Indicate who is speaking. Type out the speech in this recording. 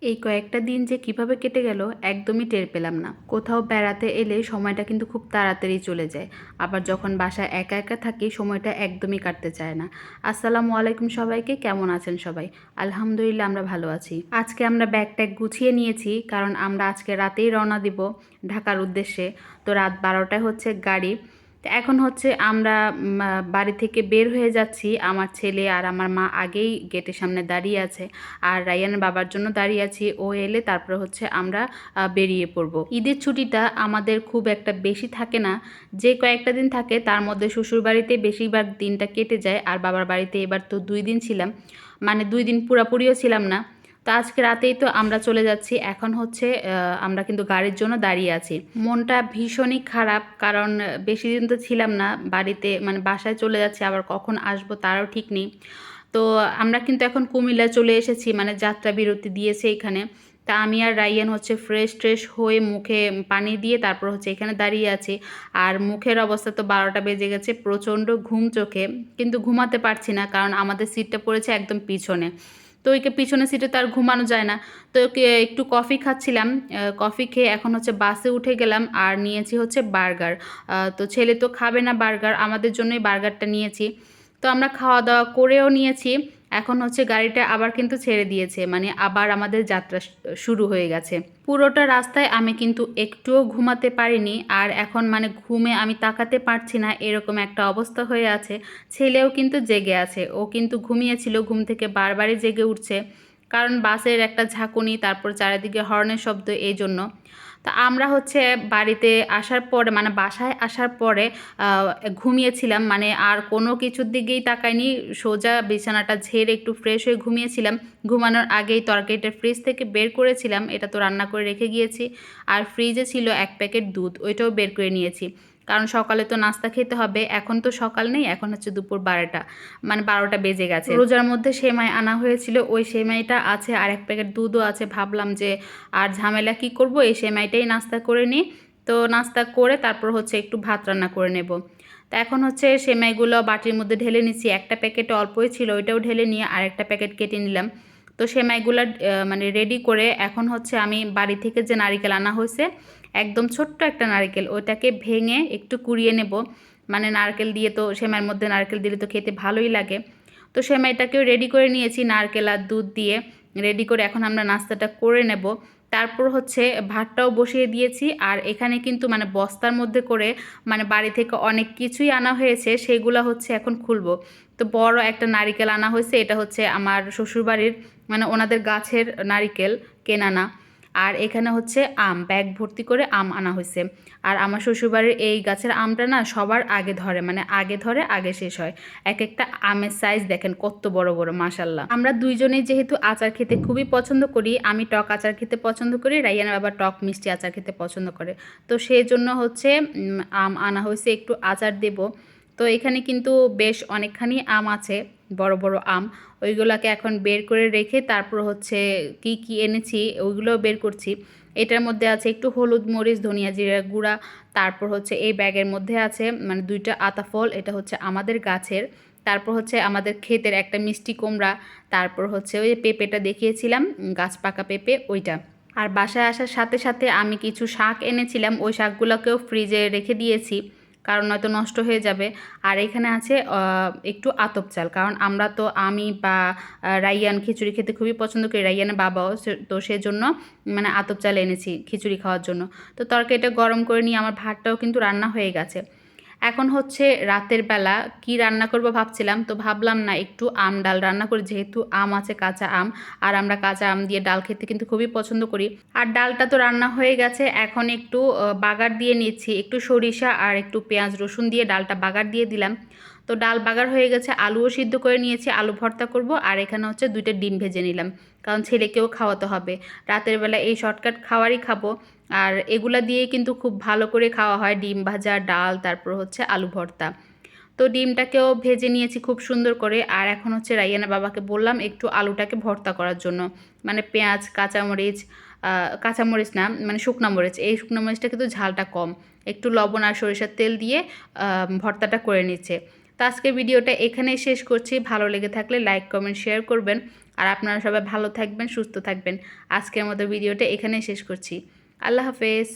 Speaker 1: এই কয়েকটা দিন যে কিভাবে কেটে গেল একদমই টের পেলাম না। কোথাও বেড়াতে এলে সময়টা কিন্তু খুব তাড়াতাড়ি চলে যায়। আবার যখন বাসায় একা একা থাকি সময়টা একদমই কাটতে চায় না। আসসালামু আলাইকুম সবাইকে, কেমন আছেন সবাই? আলহামদুলিল্লাহ আমরা ভালো আছি। আজকে আমরা ব্যাগ ট্যাগ গুছিয়ে নিয়েছি, কারণ আমরা আজকে রাতেই রওনা দিব ঢাকার উদ্দেশ্যে। তো রাত 12টায় হচ্ছে গাড়ি। তো এখন হচ্ছে আমরা বাড়ি থেকে বের হয়ে যাচ্ছি। আমার ছেলে আর আমার মা আগেই গেটের সামনে দাঁড়িয়ে আছে, আর রায়ানের বাবার জন্য দাঁড়িয়ে আছি। ও এলে তারপরে হচ্ছে আমরা বেরিয়ে পড়ব। ঈদের ছুটিটা আমাদের খুব একটা বেশি থাকে না, যে কয়েকটা দিন থাকে তার মধ্যে শ্বশুর বাড়িতে বেশিরভাগ দিনটা কেটে যায়, আর বাবার বাড়িতে এবার তো 2 দিন ছিলাম, মানে 2 দিন পুরাপুরিও ছিলাম না। তো আজকে রাতেই তো আমরা চলে যাচ্ছি। এখন হচ্ছে আমরা কিন্তু গাড়ির জন্য দাঁড়িয়ে আছি। মনটা ভীষণই খারাপ, কারণ বেশি দিন তো ছিলাম না বাড়িতে, মানে বাসায় চলে যাচ্ছি, আবার কখন আসবো তারও ঠিক নেই। তো আমরা কিন্তু এখন কুমিল্লা চলে এসেছি, মানে যাত্রা বিরতি দিয়েছে এখানে। তা আমি আর রাইয়ান হচ্ছে ফ্রেশ ট্রেশ হয়ে মুখে পানি দিয়ে তারপর হচ্ছে এখানে দাঁড়িয়ে আছি। আর মুখের অবস্থা তো 12টা বেজে গেছে, প্রচণ্ড ঘুম চোখে, কিন্তু ঘুমাতে পারছি না, কারণ আমাদের সিটটা পড়েছে একদম পিছনে। তো ওইকে পিছনে সিটে তো আর ঘুমানো যায় না। তো ওকে একটু কফি খাচ্ছিলাম, কফি খেয়ে এখন হচ্ছে বাসে উঠে গেলাম, আর নিয়েছি হচ্ছে বার্গার। তো ছেলে তো খাবে না বার্গার, আমাদের জন্যই বার্গারটা নিয়েছি। তো আমরা খাওয়া দাওয়া করেও নিয়েছি। এখন হচ্ছে গাড়িটা আবার কিন্তু ছেড়ে দিয়েছে, মানে আবার আমাদের যাত্রা শুরু হয়ে গেছে। পুরোটা রাস্তায় আমি কিন্তু একটুও ঘুমাতে পারিনি, আর এখন মানে ঘুমে আমি তাকাতে পারছি না, এরকম একটা অবস্থা হয়ে আছে। ছেলেও কিন্তু জেগে আছে, ও কিন্তু ঘুমিয়েছিল, ঘুম থেকে বারবারই জেগে উঠছে, কারণ বাসের একটা ঝাঁকুনি, তারপর চারিদিকে হর্নের শব্দ, এই জন্য। তা আমরা হচ্ছে বাড়িতে আসার পরে, মানে বাসায় আসার পরে ঘুমিয়েছিলাম, মানে আর কোনো কিছুর দিকেই তাকাইনি, সোজা বিছানাটা ঝেড়ে একটু ফ্রেশ হয়ে ঘুমিয়েছিলাম। ঘুমানোর আগেই তরকারিটা ফ্রিজ থেকে বের করেছিলাম, এটা তো রান্না করে রেখে গিয়েছি। আর ফ্রিজে ছিল 1 প্যাকেট দুধ, ওইটাও বের করে নিয়েছি, কারণ সকালে তো নাস্তা খেতে হবে। এখন তো সকাল নেই, এখন হচ্ছে দুপুর 12টা, মানে 12টা বেজে গেছে। রোজার মধ্যে সেমাই আনা হয়েছিল, ওই সেমাইটা আছে, আর 1 প্যাকেট দুধও আছে। ভাবলাম যে আর ঝামেলা কি করব, এই সেমাইটাই নাস্তা করে নিই। তো নাস্তা করে তারপর হচ্ছে একটু ভাত রান্না করে নেব। তো এখন হচ্ছে সেমাইগুলো বাটির মধ্যে ঢেলে নিচ্ছি। একটা প্যাকেটে অল্পই ছিল, ওইটাও ঢেলে নিয়ে আরেকটা প্যাকেট কেটে নিলাম। তো সেমাইগুলো মানে রেডি করে এখন হচ্ছে আমি বাড়ি থেকে যে নারিকেল আনা হয়েছে, একদম ছোট্ট একটা নারকেল, ওইটাকে ভেঙে একটু কুড়িয়ে নেব। মানে নারকেল দিয়ে তো, সেমাইয়ের মধ্যে নারকেল দিলে তো খেতে ভালোই লাগে। তো সেমাইটাকেও রেডি করে নিয়েছি নারকেল আর দুধ দিয়ে। রেডি করে এখন আমরা নাস্তাটা করে নেব। তারপর হচ্ছে ভাতটাও বসিয়ে দিয়েছি, আর এখানে কিন্তু মানে বস্তার মধ্যে করে, মানে বাড়ি থেকে অনেক কিছুই আনা হয়েছে, সেগুলো হচ্ছে এখন খুলবো। তো বড় একটা নারিকেল আনা হয়েছে, এটা হচ্ছে আমার শ্বশুরবাড়ির, মানে ওনাদের গাছের নারিকেল, কেনা না। আর এখানে হচ্ছে আম, ব্যাগ ভর্তি করে আম আনা হয়েছে। আর আমার শ্বশুরবাড়ির এই গাছের আমটা না সবার আগে ধরে, মানে আগে ধরে আগে শেষ হয়। এক একটা আমের সাইজ দেখেন কত বড় বড়, মাশাল্লাহ। আমরা দুইজনেই যেহেতু আচার খেতে খুবই পছন্দ করি, আমি টক আচার খেতে পছন্দ করি, রাইয়ান আবার টক মিষ্টি আচার খেতে পছন্দ করে। তো সেই জন্য হচ্ছে আম আনা হয়েছে, একটু আচার দেব। তো এখানে কিন্তু বেশ অনেকখানি আম আছে, বড় বড় আম। ওইগুলোকে এখন বের করে রেখে তারপর হচ্ছে কি কি এনেছি ওইগুলোও বের করছি। এটার মধ্যে আছে একটু হলুদ, মরিচ, ধনিয়া জিরা গুঁড়া। তারপর হচ্ছে এই ব্যাগের মধ্যে আছে মানে 2টা আতা ফল, এটা হচ্ছে আমাদের গাছের। তারপর হচ্ছে আমাদের ক্ষেতের একটা মিষ্টি কুমড়া। তারপর হচ্ছে ওই পেঁপেটা দেখিয়েছিলাম, গাছ পাকা পেঁপে, ওইটা। আর বাসায় আসার সাথে সাথে আমি কিছু শাক এনেছিলাম, ওই শাকগুলোকেও ফ্রিজে রেখে দিয়েছি, কারণ নয়তো নষ্ট হয়ে যাবে। আর এখানে আছে একটু আতপ চাল, কারণ আমরা তো, আমি বা রাইয়ান খিচুড়ি খেতে খুবই পছন্দ করি, রাইয়ানের বাবাও, তো সেজন্য মানে আতপ চাল এনেছি খিচুড়ি খাওয়ার জন্য। তো তরকারিটা গরম করে নিয়ে আমার ভাতটাও কিন্তু রান্না হয়ে গেছে। এখন হচ্ছে রাতের বেলা কি রান্না করব ভাবছিলাম, তো ভাবলাম না একটু আম ডাল রান্না করি, যেহেতু আম আছে, কাঁচা আম। আর আমরা কাঁচা আম দিয়ে ডাল খেতে কিন্তু খুবই পছন্দ করি। আর ডালটা তো রান্না হয়ে গেছে, এখন একটু বাগার দিয়ে নিচ্ছি, একটু সরিষা আর একটু পেঁয়াজ রসুন দিয়ে ডালটা বাগার দিয়ে দিলাম। তো ডাল বাগার হয়ে গেছে, আলুও সিদ্ধ করে নিয়েছি, আলু ভর্তা করব। আর এখানে হচ্ছে 2টা ডিম ভেজে নিলাম, কারণ ছেলেকেও খাওয়াতে হবে। রাতের বেলা এই শর্টকাট খাবারই খাবো। আর এগুলা দিয়েই কিন্তু খুব ভালো করে খাওয়া হয়, ডিম ভাজা, ডাল, তারপর হচ্ছে আলু ভর্তা। তো ডিমটাকেও ভেজে নিয়েছি খুব সুন্দর করে। আর এখন হচ্ছে রাইয়ানা বাবাকে বললাম একটু আলুটাকে ভর্তা করার জন্য, মানে পেঁয়াজ, কাঁচামরিচ, কাঁচামরিচ না মানে শুকনো মরিচ, এই শুকনো মরিচটা কিন্তু ঝালটা কম, একটু লবণ আর সরিষার তেল দিয়ে ভর্তাটা করে নিচ্ছে। তো আজকের ভিডিওটা এখানেই শেষ করছি। ভালো লেগে থাকলে লাইক, কমেন্ট, শেয়ার করবেন। আর আপনারা সবাই ভালো থাকবেন, সুস্থ থাকবেন। আজকের মতো ভিডিওটা এখানেই শেষ করছি। আল্লাহ হাফেজ।